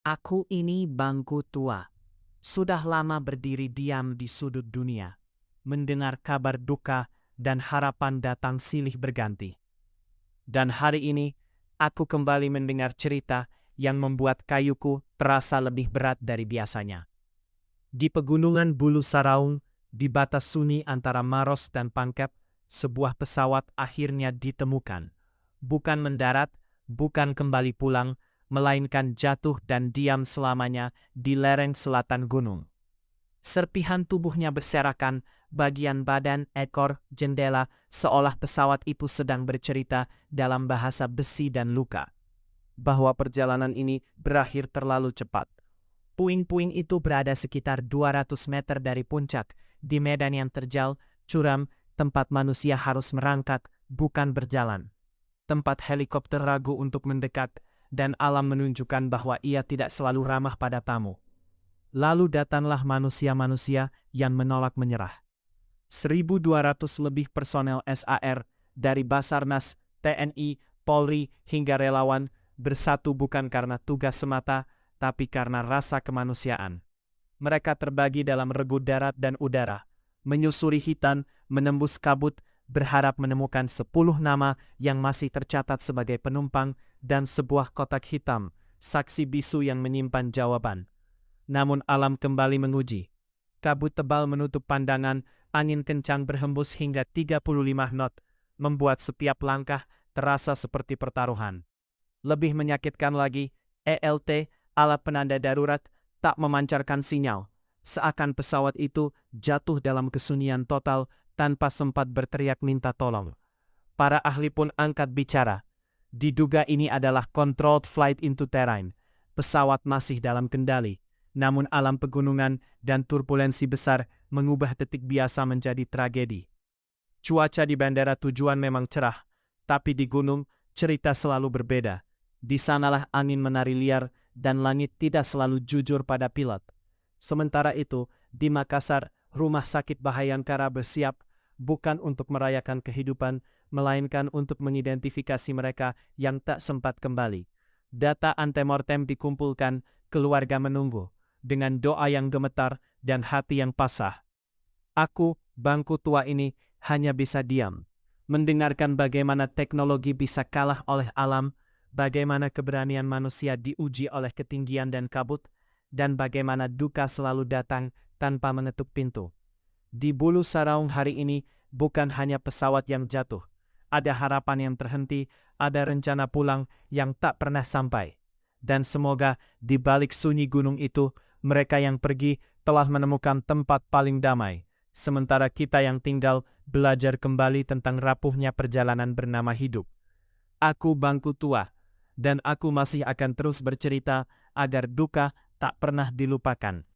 Aku ini bangku tua. Sudah lama berdiri diam di sudut dunia, mendengar kabar duka dan harapan datang silih berganti. Dan hari ini, aku kembali mendengar cerita yang membuat kayuku terasa lebih berat dari biasanya. Di pegunungan Bulu Saraung, di batas sunyi antara Maros dan Pangkep, sebuah pesawat akhirnya ditemukan. Bukan mendarat, bukan kembali pulang, melainkan jatuh dan diam selamanya di lereng selatan gunung. Serpihan tubuhnya berserakan, bagian badan, ekor, jendela, seolah pesawat itu sedang bercerita dalam bahasa besi dan luka. Bahwa perjalanan ini berakhir terlalu cepat. Puing-puing itu berada sekitar 200 meter dari puncak, di medan yang terjal, curam, tempat manusia harus merangkak, bukan berjalan. Tempat helikopter ragu untuk mendekat, dan alam menunjukkan bahwa ia tidak selalu ramah pada tamu. Lalu datanglah manusia-manusia yang menolak menyerah. 1.200 lebih personel SAR, dari Basarnas, TNI, Polri, hingga relawan, bersatu bukan karena tugas semata, tapi karena rasa kemanusiaan. Mereka terbagi dalam regu darat dan udara, menyusuri hitan, menembus kabut, berharap menemukan 10 nama yang masih tercatat sebagai penumpang dan sebuah kotak hitam, saksi bisu yang menyimpan jawaban. Namun alam kembali menguji. Kabut tebal menutup pandangan, angin kencang berhembus hingga 35 knot, membuat setiap langkah terasa seperti pertaruhan. Lebih menyakitkan lagi, ELT, alat penanda darurat, tak memancarkan sinyal. Seakan pesawat itu jatuh dalam kesunyian total tanpa sempat berteriak minta tolong. Para ahli pun angkat bicara. Diduga ini adalah controlled flight into terrain. Pesawat masih dalam kendali. Namun alam pegunungan dan turbulensi besar mengubah detik biasa menjadi tragedi. Cuaca di bandara tujuan memang cerah, tapi di gunung cerita selalu berbeda. Di sanalah angin menari liar dan langit tidak selalu jujur pada pilot. Sementara itu, di Makassar, rumah sakit Bhayangkara bersiap bukan untuk merayakan kehidupan, melainkan untuk mengidentifikasi mereka yang tak sempat kembali. Data antemortem dikumpulkan, keluarga menunggu, dengan doa yang gemetar dan hati yang pasrah. Aku, bangku tua ini, hanya bisa diam, mendengarkan bagaimana teknologi bisa kalah oleh alam, bagaimana keberanian manusia diuji oleh ketinggian dan kabut, dan bagaimana duka selalu datang tanpa mengetuk pintu. Di Bulu Saraung hari ini bukan hanya pesawat yang jatuh, ada harapan yang terhenti, ada rencana pulang yang tak pernah sampai. Dan semoga di balik sunyi gunung itu, mereka yang pergi telah menemukan tempat paling damai, sementara kita yang tinggal belajar kembali tentang rapuhnya perjalanan bernama hidup. Aku bangku tua, dan aku masih akan terus bercerita agar duka tak pernah dilupakan.